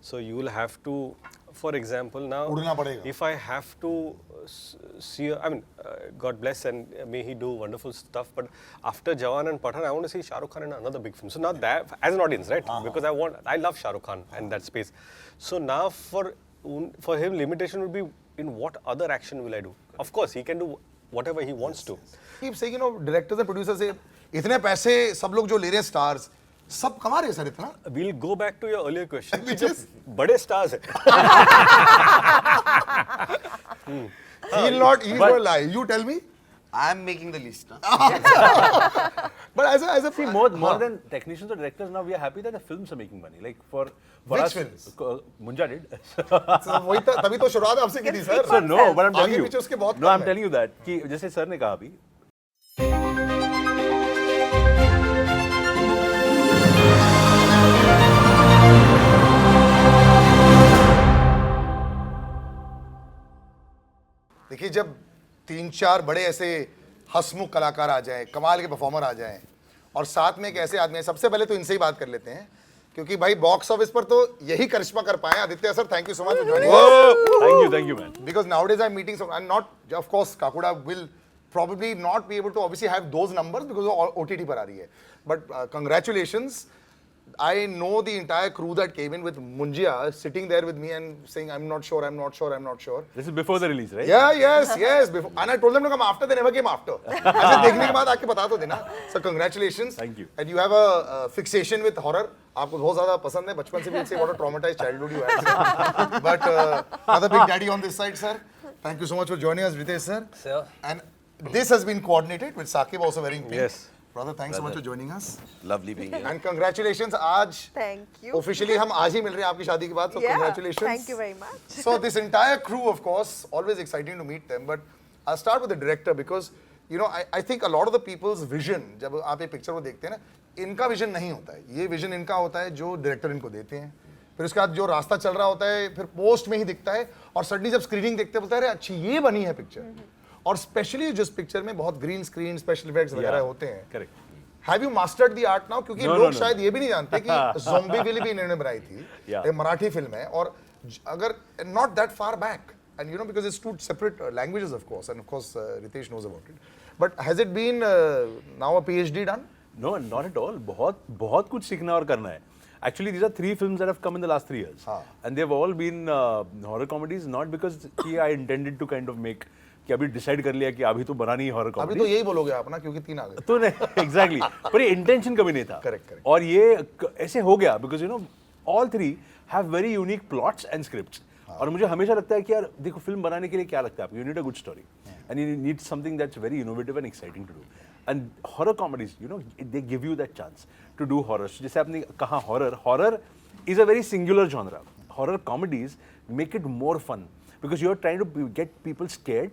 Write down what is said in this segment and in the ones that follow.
So you will have to, for example, now उड़ना पड़ेगा. if I have to see, I mean, God bless and may he do wonderful stuff. But after Jawan and Pathan, I want to see Shah Rukh Khan in another big film. So now that, as an audience, right? Because I love Shah Rukh Khan and that space. So now for him, limitation would be in what other action will I do? Of course, he can do whatever he wants to. Keep saying, you know, directors and producers say, इतने पैसे सब लोग जो ले रहे हैं stars, सब कमा रहे हैं सर इतना. We'll go back to your earlier question. Which is? बड़े stars हैं. He'll not lie. You tell me. I'm making the list. But as a See, more than technicians or directors, now we are happy that the films are making money. Like for Which us, films? Munja did. So, वही तभी तो शुरुआत आपसे की थी sir. So no, but I'm telling आगे you. पीछे उसके बहुत No, कम I'm है. telling you that कि जैसे सर ने कहा अभी. देखिए जब 3-4 बड़े ऐसे हंसमुख कलाकार आ जाएं, कमाल के परफॉर्मर आ जाएं और साथ में एक ऐसे आदमी है, सबसे पहले तो इनसे ही बात कर लेते हैं क्योंकि भाई बॉक्स ऑफिस पर तो यही करिश्मा कर पाए. Aditya sir, thank you so much for joining. Thank you, man. Because nowadays I'm meeting some, and not, of course, Kakuda will probably not be able to obviously have those numbers because वो OTT पर आ रही है. But congratulations. I know the entire crew that came in with Munjia sitting there with me and saying, I'm not sure. This is before the release, right? Yeah, yes. Before. And I told them to come after. They never came after. ऐसे देखने के बाद आके बता तो देना. So congratulations. Thank you. And you have a fixation with horror. आपको बहुत ज़्यादा पसंद है. बचपन से भी say what a traumatized childhood you had. Sir. But another big daddy on this side, sir. Thank you so much for joining us, Ritesh sir. Sir. And this has been coordinated with Saqib also wearing pink. Yes. Brother, thanks so much for joining us. Lovely being here. And congratulations. आज Thank you. officially हम आज ही मिल रहे हैं आपकी शादी के बाद. So Yeah, congratulations. thank you very much. So this entire crew, of course, always exciting to meet them. But I'll start with the director because you know I think a lot of the people's vision जब आप एक picture को देखते हैं ना, इनका vision नहीं होता है. ये विजन इनका होता है जो डायरेक्टर इनको देते हैं. फिर उसके बाद जो रास्ता चल रहा होता है फिर पोस्ट में ही दिखता है और सडनली जब स्क्रीनिंग देखते हैं बोलते हैं अरे अच्छी ये बनी है पिक्चर. और स्पेशली जिस पिक्चर में बहुत ग्रीन स्क्रीन स्पेशल इफेक्ट्स वगैरह होते हैं. Correct. Have you mastered the art now? क्योंकि No, लोग no. शायद ये भी नहीं जानते कि zombie will भी इन्होंने बनाई थी. Yeah. एक मराठी फिल्म है और अगर not that far back and you know because it's two separate languages of course and of course Ritesh knows about it. But has it been now a PhD done? No, not at all. बहुत कुछ सीखना और करना है. Actually, these are 3 films that have come in the last 3 years. And they've all been horror comedies, not because I intended to kind of make कि अभी decide कर लिया कि अभी तो बनानी है हॉरर अभी कॉमेडी. तो यही बोलोगे आप ना क्योंकि 3 आ गए. तो नहीं एग्जैक्टली पर ये इंटेंशन कभी नहीं था. Correct. और ये ऐसे हो गया because you know all 3 have very unique plots and scripts. और मुझे हमेशा लगता है कि यार देखो फिल्म बनाने के लिए क्या लगता है आपको, you need a good story and you need something that's very innovative and exciting to do. And horror comedies you know they give you that chance to do horror. जैसे आपने कहा horror is a very singular genre. Horror comedies make it more fun because you are trying to get people scared.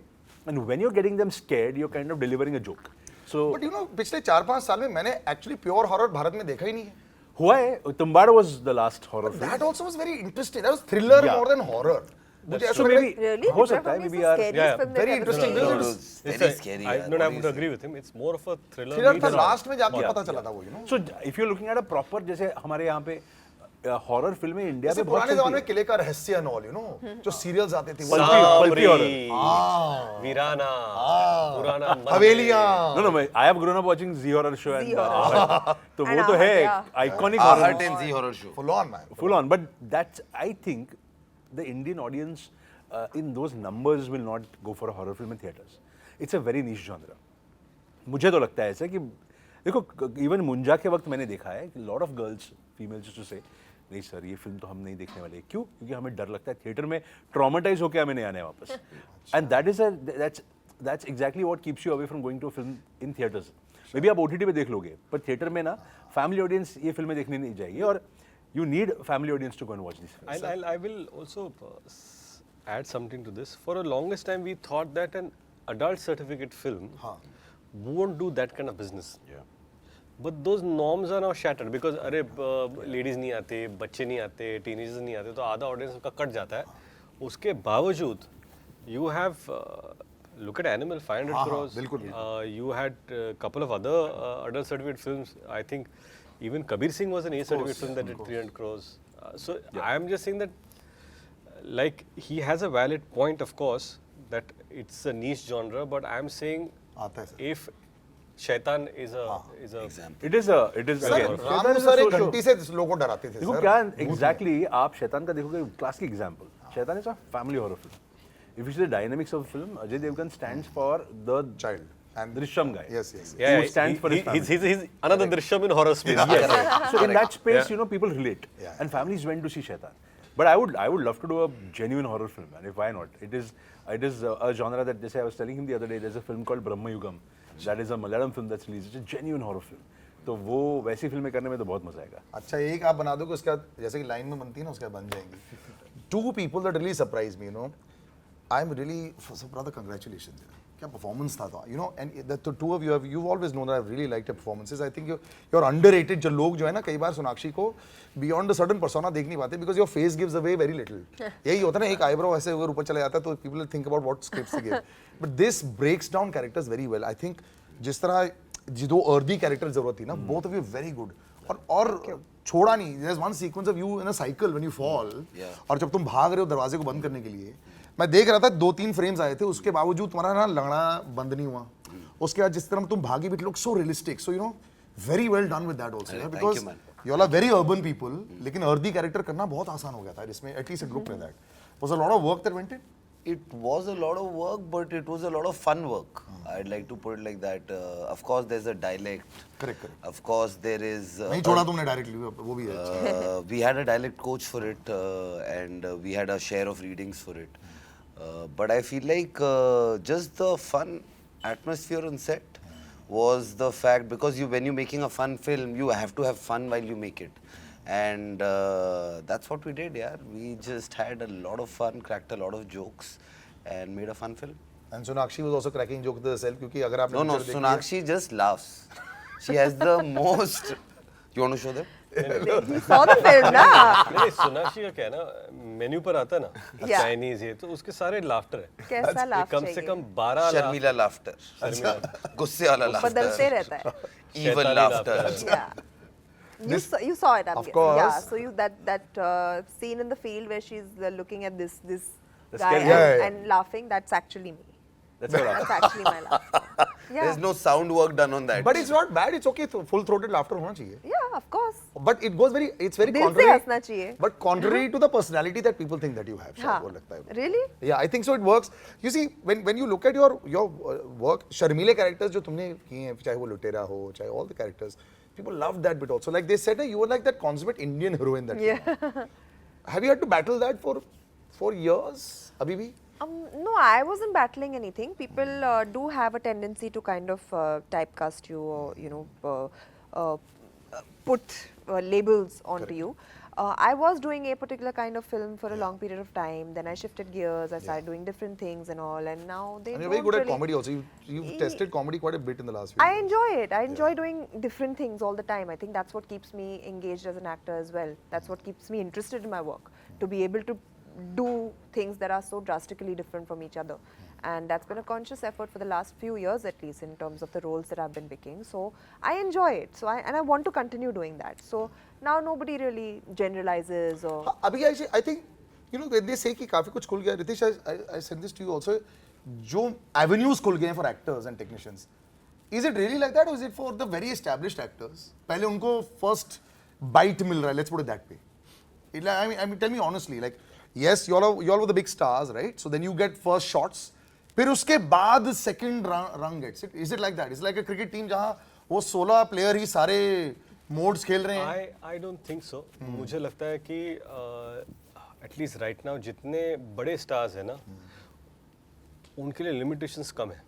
And when you're getting them scared, you're kind of delivering a joke. So, But you know पिछले 4-5 साल में मैंने actually pure horror Bharat में देखा ही नहीं है. हुआ है. Tumbbad was the last horror film. That also was very interesting. That was thriller Yeah. more than horror. मुझे ऐसा So लग रहा maybe है Really? हो Picture सकता है for me is maybe the यार. scariest film very they've ever interesting. made. Because Very scary. I yeah. would agree with him. It's more of a thriller. thriller meets था horror. Last में जाके Yeah. पता चला था वो you know. So if you're looking at a proper जैसे हमारे यहाँ पे हॉरर फिल्में इंडिया जैसे में बहुत पुराने चलती जमाने में है. किले का रहस्य एंड ऑल यू नो जो सीरियल्स आते थे वो पल्पी horror. वीराना, पुराना मंदिर। हवेलियां. No, I have grown up watching Z horror show and Z horror. तो And वो तो है yeah. iconic Art horror. and Z horror show. full on man. Full on, but that's I think the Indian audience in those numbers will not go for a horror film in theaters. It's a very niche genre. मुझे तो लगता है ऐसा कि देखो even मुंजा के वक्त मैंने देखा है कि lot of girls females to say नहीं सर ये फिल्म तो हम नहीं देखने वाले. क्यों? क्योंकि हमें डर लगता है थिएटर में ट्रॉमेटाइज होकर हमें नहीं आने वापस. And that is that's exactly what keeps you away from going to film in theatres. Maybe आप OTT पे देख लोगे पर थिएटर में ना फैमिली ऑडियंस ये फिल्में देखने नहीं जाएगी और you need family audience to go and watch this. I will also add something to this. For a longest time, we thought that an adult certificate film won't do that kind of business. Yeah. But those norms are now shattered because अरे ladies नहीं आते, बच्चे नहीं आते, teenagers नहीं आते, तो आधा audience का कट जाता है. उसके बावजूद you have look at Animal 500 crores. बिल्कुल. You had a couple of other adult certificate films. I think even Kabir Singh was an A certificate film that did 300 crores. So I'm just saying that, like, he has a valid point, of course, that it's a niche genre. But I'm saying, आता है sir if Shaitan is a Example. It is sir again. Ramu sir एक घंटी से लोगों को डराते थे देखो सर क्या एग्जैक्टली आप शैतान का देखोगे classic example Shaitaan is a family horror film if you see the dynamics of film Ajay Devgn stands for the Child. And- Drishyam guy Yes, yes. yeah, who stands for his family. he's another Drishyam in horror space. Yes. So in that space, Yeah. you know, people relate, Yeah. and families went to see Shaitan. But I would love to do a genuine horror film, and if why not? It is a genre that, I was telling him the other day. There's a film called Brahma Yugam. That is a Malayalam film that's released. It's a genuine horror film. तो वो वैसी फिल्में करने में तो बहुत मजा आएगा. अच्छा एक आप बना दो कि उसके बाद जैसे कि लाइन में बनती है ना उसके बाद बन जाएंगी two people that really surprise me you know I am really brother congratulations क्या परफॉर्मेंस था you know and the two of you always known I really like the performances I think you are underrated जो लोग जो है ना कई बार सोनाक्षी को beyond a certain persona देख नहीं पाते because your face gives away very little यही होता है ना एक आईब्रो ऐसे अगर ऊपर चला जाता है तो people think about what scripts give but this breaks down characters very well I think जिस तरह जो अर्दी कैरेक्टर जरूरत थी ना both of you very good और छोड़ा नहीं there is one sequence of you in a cycle when you fall और जब तुम भाग रहे हो दरवाजे को बंद करने के लिए मैं देख रहा था 2-3 फ्रेम्स आए थे उसके बावजूद तुम्हारा ना लंगड़ा बंद नहीं हुआ उसके बाद जिस तरह तुम भागी भी लोग so realistic so you know very well done with that also because you all are very urban people लेकिन अर्दी कैरेक्टर करना बहुत आसान हो गया था जिसमें at least it look like that was a lot of work that went in It was a lot of work, but it was a lot of fun work. I'd like to put it like that. Of course, there's a dialect. Correct. Of course, there is. नहीं छोड़ा तुमने directly वो भी है We had a dialect coach for it, and we had a share of readings for it. But I feel like just the fun atmosphere on set was the fact because when you're making a fun film, you have to have fun while you make it. And that's what we did, yeah. We just had a lot of fun, cracked a lot of jokes, and made a fun film. And Sonakshi was also cracking joke the self क्योंकि अगर आपने No, no, picture देखी है- Sonakshi just laughs. She has the most. You want to show them? He saw the film, na? नहीं सोनाक्षी का क्या है ना मेन्यू पर आता है ना Yeah. चाइनीज ये तो उसके सारे लाफ्टर है कैसा ये laugh कम से चाहिए? कम 12 Sharmila laughter. गुस्से वाला laughter. बदलते रहता है. Evil शैतानी laughter. Yeah. You saw it, I'm Of guessing. course. Yeah. So that scene in the field where she's looking at this The guy scary and, guy. Yeah, yeah. and laughing, that's actually me. That's what That's actually my laugh. Yeah. There's no sound work done on that. But it's not bad, it's okay, full throated laughter होना चाहिए. Yeah, of course. But it goes very, it's very दिल से contrary. हंसना चाहिए. But contrary to the personality that people think that you have. शायद वो लगता है. Really? Yeah, I think so. It works. You see, when you look at your work, शर्मीले characters जो तुमने किए हैं, चाहे वो लुटेरा हो, चाहे all the characters, people loved that bit also. Like they said, you were like that consummate Indian heroine that. Yeah. Have you had to battle that for years? अभी भी? No, I wasn't battling anything. People do have a tendency to kind of typecast you or, you know, put labels onto you. I was doing a particular kind of film for a long period of time. Then I shifted gears. I started doing different things and all. And now they And you're don't very good at really- comedy also. You've tested comedy quite a bit in the last few I years. enjoy it. I enjoy doing different things all the time. I think that's what keeps me engaged as an actor as well. That's what keeps me interested in my work. To be able to do things that are so drastically different from each other. And that's been a conscious effort for the last few years at least in terms of the roles that I've been picking. So I enjoy it. So I want to continue doing that. So now nobody really generalizes or हाँ, अभी I think you know when they say कि काफी कुछ खुल गया. Ritesh, I send this to you also. जो avenues खुल गए हैं for actors and technicians. Is it really like that or is it for the very established actors? पहले उनको first bite मिल रहा है. Let's put it that way. I mean, tell me honestly. Like yes, you all were the big stars, right? So then you get first shots. फिर उसके बाद second rung gets it. Is it like that? It's like a cricket team जहाँ वो 16 player ही सारे modes खेल रहे हैं. I don't think so. मुझे लगता है कि at least right now जितने बड़े stars हैं ना उनके लिए limitations कम है.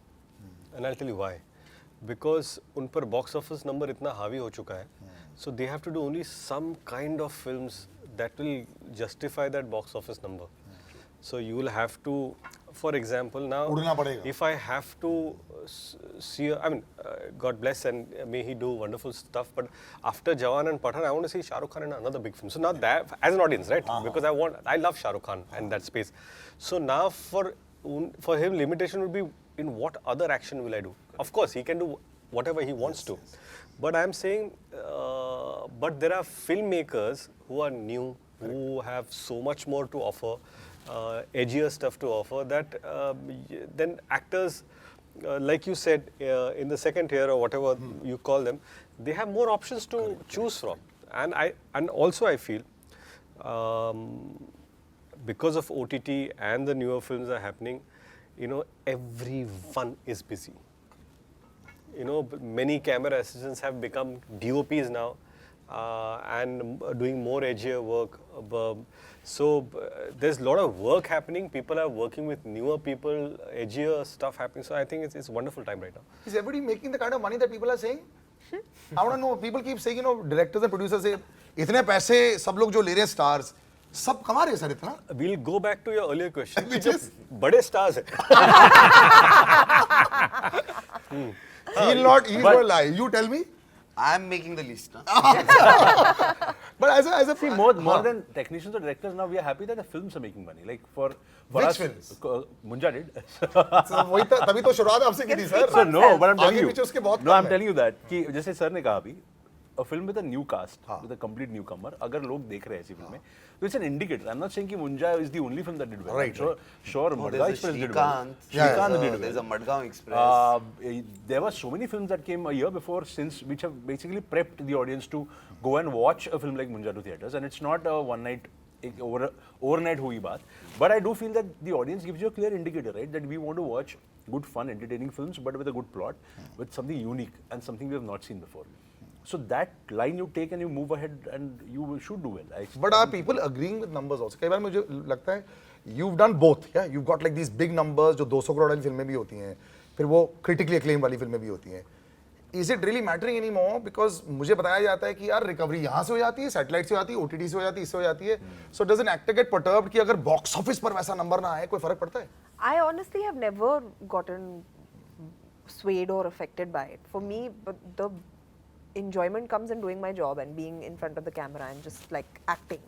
And I'll tell you why. Because उन पर box office number इतना हावी हो चुका है. So they have to do only some kind of films that will justify that box office number. So you will have to, for example, now उड़ना पड़ेगा. if I have to see, I mean, God bless and may he do wonderful stuff. But after Jawan and Pathan, I want to see Shah Rukh Khan in another big film. So now that, as an audience, right? Because I love Shah Rukh Khan and that space. So now for him, limitation would be in what other action will I do? Of course, he can do whatever he wants to. But I'm saying, but there are filmmakers who are new, who have so much more to offer, edgier stuff to offer, that then actors, like you said, in the second tier or whatever you call them, they have more options to choose from. And also I feel, because of OTT and the newer films are happening, everyone is busy. Many camera assistants have become DOPs now, and doing more edgier work. So there's a lot of work happening. People are working with newer people, edgier stuff happening. So I think it's a wonderful time right now. Is everybody making the kind of money that people are saying? I want to know. People keep saying, directors and producers say, इतने पैसे सब लोग जो ले रहे हैं stars, सब कमा रहे हैं सर इतना? We'll go back to your earlier question. Which is? बड़े stars हैं. He'll not lie. You tell me. I'm making the list. But as a See, more than technicians or directors, now we are happy that the films are making money. Like for Which us, films? Munja did. So वही तभी तो शुरुआत आपसे की थी sir. So no, but I'm telling आगे you. पीछे उसके बहुत No, कम I'm है. telling you that कि जैसे सर ने कहा अभी, a film with a new cast, with a complete newcomer, अगर लोग देख रहे हैं ऐसी फिल्में, तो it's an indicator. I'm not saying कि Munja is the only film that did well. Right, Sure, No, Madgaon there's a Express did well. Shrikant. Shrikant did There's well. a Madgaon Express. There were so many films that came a year before, which have basically prepped the audience to go and watch a film like Munja to theaters, and it's not a one night overnight hui baat. But I do feel that the audience gives you a clear indicator, right? That we want to watch good, fun, entertaining films, but with a good plot, with something unique and something we have not seen before. So that line you take and you move ahead, and you should do well. But are people agreeing with numbers also? कई बार मुझे लगता है you've done both, yeah? You've got like these big numbers जो 200 करोड़ वाली फिल्में भी होती हैं, फिर वो critically acclaimed वाली फिल्में भी होती हैं. Is it really mattering anymore? Because मुझे बताया जाता है कि यार रिकवरी यहाँ से हो जाती है, सैटेलाइट से हो जाती है, OTT से हो जाती है, इससे हो जाती है. So does an actor get perturbed कि अगर बॉक्स ऑफिस पर वैसा नंबर ना आए, कोई फर्क पड़ता है? I honestly have never gotten swayed or affected by it. For me, but the enjoyment comes in doing my job and being in front of the camera and just like acting.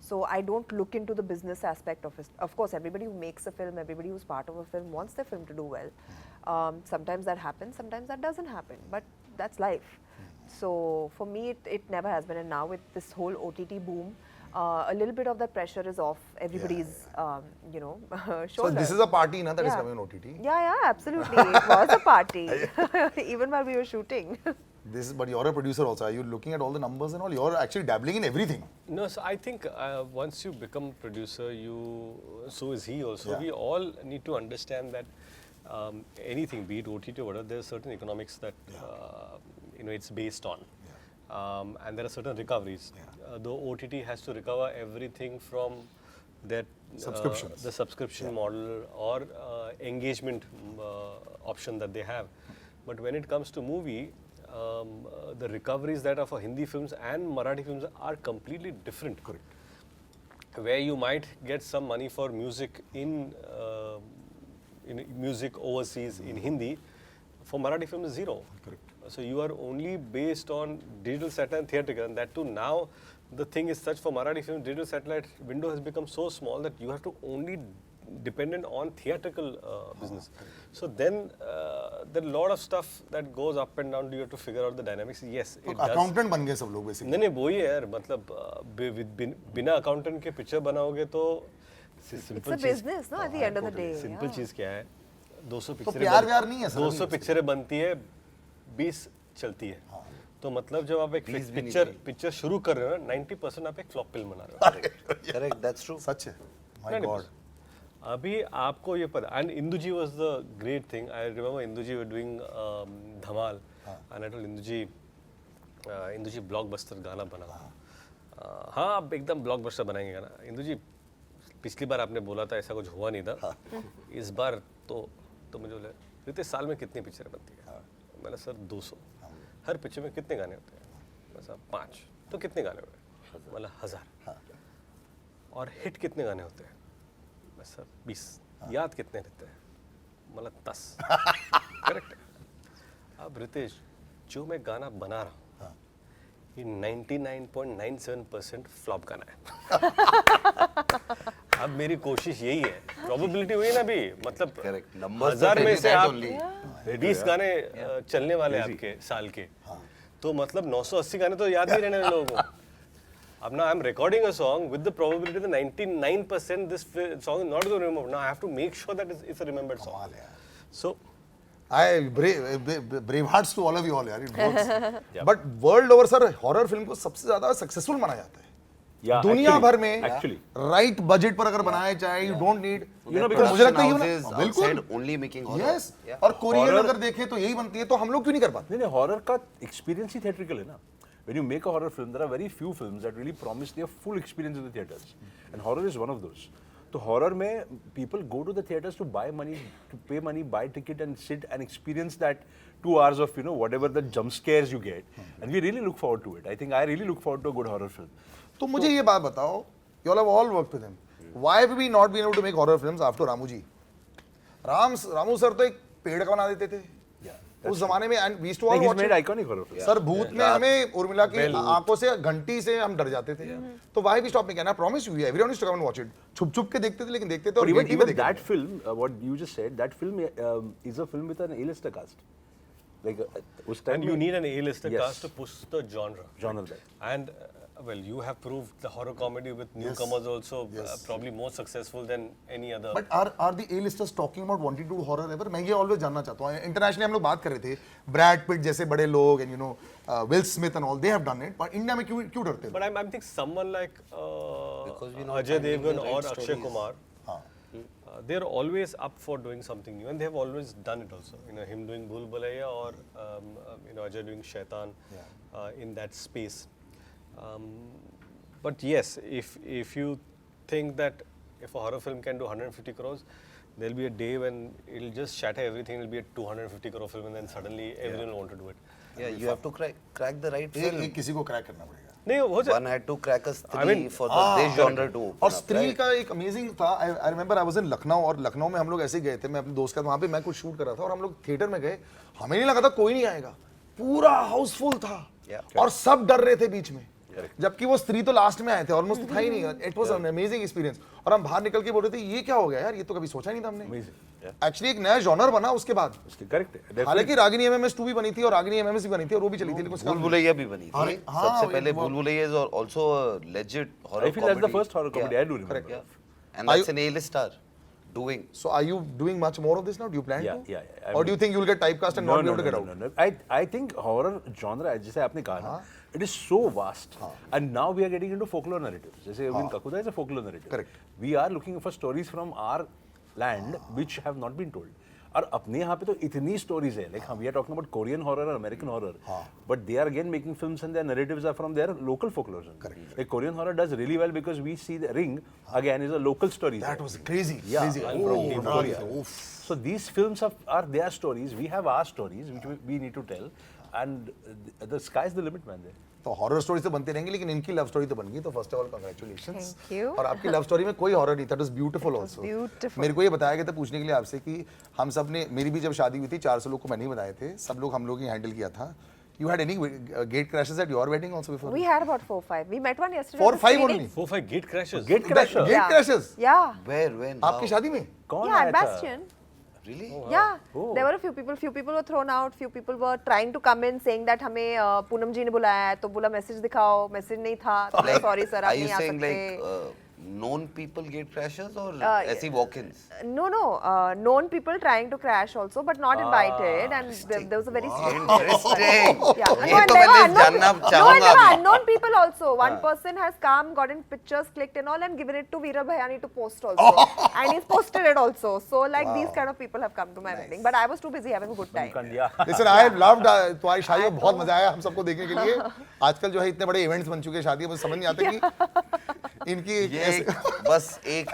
So I don't look into the business aspect of it. Of course, everybody who makes a film, everybody who's part of a film wants their film to do well. Sometimes that happens, sometimes that doesn't happen, but that's life. So for me, it never has been. And now with this whole OTT boom, a little bit of that pressure is off everybody's, shoulders. So this is a party na, that is Yeah. coming on OTT. Yeah, absolutely. It was a party, even while we were shooting. But you're a producer also. Are you looking at all the numbers and all? You're actually dabbling in everything. No, so I think once you become producer, so is he also. Yeah. We all need to understand that anything, be it OTT or whatever, there's certain economics that it's based on, and there are certain recoveries. The OTT has to recover everything from that Subscriptions. the subscription model or engagement option that they have. But when it comes to movie, the recoveries that are for Hindi films and Marathi films are completely different. Correct. Where you might get some money for music in music overseas in Hindi, for Marathi films zero. Correct. So you are only based on digital satellite and theatrical, and that too now the thing is such for Marathi films, digital satellite window has become so small that you have to only dependent on theatrical business. So then there are a lot of stuff that goes up and down. You have to figure out the dynamics. Yes, it does. Accountant बन गए सब लोग basically. नहीं वही है यार, मतलब बिना अकाउंटेंट के पिक्चर बनाओगे तो It's a business, no? At the end of the day. Simple yeah. चीज क्या है, 200 तो पिक्चरें प्यार व्यार नहीं है सर. 200 पिक्चरें बनती है, 20 चलती है. तो मतलब जब आप एक 20 भी नहीं पिक्चर शुरू कर रहे हो ना, 90% आप एक फ्लॉप फिल्म बना रहे हो. Correct, that's true. सच है. My 90%. God. अभी आपको ये पता, and Induji was the great thing. I remember Induji were doing Dhamal, and I told Induji blockbuster गाना बना. हाँ आप एकदम blockbuster बनाएंगे गाना. Induji पिछली बार आपने बोला था ऐसा कुछ हुआ नहीं था. इस बार तो मुझे बोले रितेश साल में कितनी पिक्चर बनती है? मैंने सर 200. हर पिक्चर में कितने गाने होते हैं? मैं सर 5. तो कितने गाने हुए? मतलब 1000. और हिट कितने गाने होते हैं? सर 20. याद कितने रहते हैं? मतलब 10. करेक्ट. अब रितेश जो मैं गाना बना रहा हूँ ये 99.97% फ्लॉप गाना है. अब मेरी कोशिश यही है. प्रोबेबिलिटी हुई ना भी, मतलब Correct. Numbers 1000 में से that आप only. 20 गाने चलने वाले आपके साल के, तो मतलब 980 गाने तो याद नहीं रहने लोगों को. अब now I'm recording a song with the probability that 99% this song is not going to remember. Now I have to make sure that it's a remembered song. कमाल है यार. So brave hearts to all of you all यार. It works. But world over sir horror film को सबसे ज़्यादा successful माना जाता है. Yeah, दुनिया actually, भर में actually. right budget पर अगर बनाया जाए, you don't need. You know, तो मुझे लगता है houses बिल्कुल. outside only making horror. Yes. और कोरियन Horror- अगर देखें तो यही बनती है, तो हम लोग क्यों नहीं कर पाते? नहीं हॉरर का एक्सपीरियंस ही थिएट्रिकल है ना. When you make a horror film, there are very few films that really promise their full experience in the theaters, and horror is one of those. तो horror में people go to the theaters to buy money, to pay money, buy ticket and sit and experience that 2 hours of whatever the jump scares you get, and we really look forward to it. I think I really look forward to a good horror film. तो मुझे ये बात बताओ, you all have all worked with him. Why have we not been able to make horror films after Ramu ji? Ramu sir तो एक पेड़ का बना देते थे. उस जमाने में and we used to all Like he's watch made it. iconic horror films. Sir भूत में हमें उर्मिला की आंखों से घंटी से हम डर जाते थे. तो why we stop making? And I promise you, everyone used to come and watch it. छुप छुप के देखते थे, लेकिन देखते थे But और even, बेटी में even देखते that थे. film, what you just said, that film is a film with an A-lister cast. Like उस time and you में need an A-lister Yes. cast to push the genre. genre that. And well, you have proved the horror comedy with newcomers also probably more successful than any other. But are the A-listers talking about wanting to do horror ever? मैं ये always जानना चाहता हूँ. Internationally हम लोग बात कर रहे थे. Brad Pitt जैसे बड़े लोग and Will Smith and all, they have done it. But India में क्यों डरते हैं? But I think someone like Because we're not Ajay finding the Devgan right or Akshay stories. Kumar, they're always up for doing something new, and they've always done it also. Him doing Bhool Bhulaiya or Ajay doing Shaitan in that space. But yes, if you think that if a horror film can do 150 crores, there'll be a day when it'll just shatter everything. It'll be a 250 crore film, and then suddenly everyone will want to do it. Yeah, you have to crack the right एक film. किसी को crack करना पड़ेगा. नहीं हो जाए. One had to crack a I mean, Stree for this genre to open और up, स्त्री right? का एक अमेजिंग था. I remember I was in Lucknow, और लखनऊ में हम लोग ऐसे ही गए थे. मैं अपने दोस्त के साथ वहाँ पे मैं कुछ शूट कर रहा था और हम लोग थिएटर में गए. हमें नहीं लगा था कोई नहीं आएगा. पूरा हाउसफुल था और सब डर रहे थे बीच में. जबकि वो स्त्री तो लास्ट में आए थे, ऑलमोस्ट था ही नहीं. It was an amazing experience. और हम बाहर निकल के बोल रहे थे ये क्या हो गया यार, ये तो कभी सोचा नहीं था हमने. एक्चुअली एक नया जॉनर बना उसके बाद. उसके करेक्ट है. हालांकि रागिनी एमएमएस 2 भी बनी थी और रागिनी एमएमएस भी बनी थी और वो भी चली थी, लेकिन उसका भूल भुलैया भी बनी अरे, थी. हाँ, सबसे वो- पहले वो- भूल Bhulaiyaa is also a legit horror I feel that's the comedy. first horror comedy I do remember. Yeah. And that's an A-lister doing. So are you doing much more of this now? Do you plan Yeah, to? yeah. Or do you think you'll get typecast and not be able to get out? No. I think horror genre, जैसे आपने कहा ना, it is so vast, and now we are getting into folklore narratives. जैसे Evin Kakuda is a folklore narrative. Correct. We are looking for stories from our land which have not been told. और अपने यहाँ पे तो इतनी stories है. Like we are talking about Korean horror or American horror, but they are again making films and their narratives are from their local folklore genre. Correct. Like Korean horror does really well because we see the Ring again is a local story. That was crazy. Yeah, Crazy. I'm from Korea. So these films are their stories. We have our stories which we need to tell, and the sky's the limit, man. There. तो horror story तो बनती रहेंगी, लेकिन इनकी love story तो बन गई. तो first of all congratulations. Thank you. और आपकी लव स्टोरी में कोई हॉरर नहीं था. It was beautiful also. beautiful. मेरे को ये बताया गया था पूछने के लिए आपसे कि हम सब ने, मेरी भी जब शादी हुई थी 400 लोग को मैंने ही बताए थे. सब लोग हम लोग ही हैंडल किया था. You had any gate crashes at your wedding also before? We had about 4-5. We met one yesterday. 4-5 at the only. 4-5 gate crashes. Gate That- crasher. Gate Yeah. crashes. Yeah. Where, when, आपकी how? शादी में? कौन Yeah, आया at था? Bastion. Really? Yeah, Oh. there were a few people. Few people were thrown out. Few people were trying to come in, saying that हमें पूनम जी ने बुलाया है, तो बोला मैसेज दिखाओ. मैसेज नहीं था. Like, सॉरी सर, आप are you नहीं आ saying सकते. like known people get crashes or ऐसी walk-ins? No, known people trying to crash also, but not invited, and there was a very Interesting. Yeah. ये No, and तो there were मैंने unknown- जानना no, and चाहूँगा there were अभी. unknown people also. One person has come, gotten pictures clicked and all, and given it to Veera Bhayani to post also, and he's posted it also. So like these kind of people have come to my wedding, but I was too busy having a good time. Listen, I loved तुम्हारी शादी में बहुत मजा आया हम सबको देखने के लिए. आजकल जो है इतने बड़े इवेंट्स बन चुके हैं शादी में, मुझे समझ नहीं आता कि इनकी ये बस एक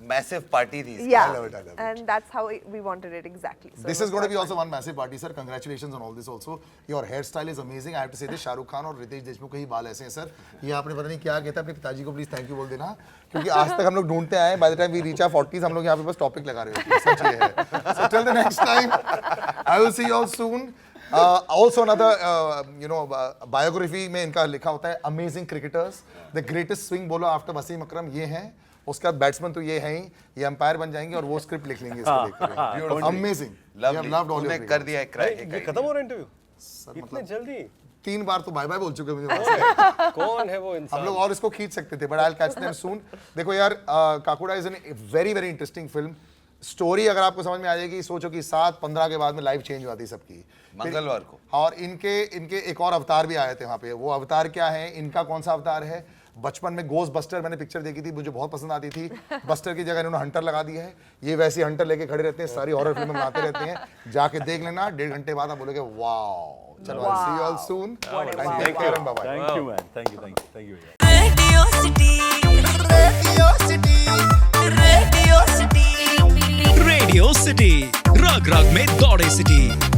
massive party थी. Yeah, love it. and that's how we wanted it exactly. So This it is was going to quite be also fun. one massive party, sir. Congratulations on all this also. Your hairstyle is amazing. I have to say this. Shahrukh Khan और रितेश देशमुख के ही बाल ऐसे हैं sir. ये आपने पता नहीं क्या कहता, अपने पिताजी को प्लीज थैंक यू बोल देना, क्योंकि आज तक हम लोग ढूंढते आए. By the time we reach our 40s, हम लोग यहाँ पे बस टॉपिक लगा रहे होते हैं. सच ये है. So till the next time, I will see you all soon. Also another biography में इनका लिखा होता है amazing cricketers, the greatest swing bowler after Wasim अकरम. ये हैं. उसका बैट्समैन तो ये है ही, ये अंपायर बन जाएंगे और वो स्क्रिप्ट लिख लेंगे इसको लेकर. अमेजिंग. Lovely. तूने कर दिया है crack. ये खत्म हो रहा है इंटरव्यू इतने जल्दी. 3 बार तो बाय बाय बोल चुके हैं मुझे वहाँ से। कौन है वो हम इंसान? लोग और इसको खींच सकते थे, but I will catch them soon. देखो यार, Kakuda is an very very interesting film. Story अगर आपको समझ में आ जाएगी, सोचो कि 7-15 के बाद में लाइफ चेंज हुआ थी सबकी मंगलवार को। और इनके एक और अवतार भी आए थे वहाँ पे। वो अवतार क्या है, इनका कौन सा अवतार है? बचपन में गोस्ट बस्टर मैंने पिक्चर देखी थी, मुझे बहुत पसंद आती थी। बस्टर की जगह इन्होंने हंटर लगा दिया है। ये वैसे हंटर लेके खड़े रहते हैं, सारी हॉरर फिल्में बनाते रहते हैं। जाके देख लेना, 1.5 घंटे बाद आप बोलोगे वाओ। चलो, I see you all soon. Thank you, bye bye. Thank you, man. Thank you. Radio City, Radio City, रग रग में दौड़े सिटी।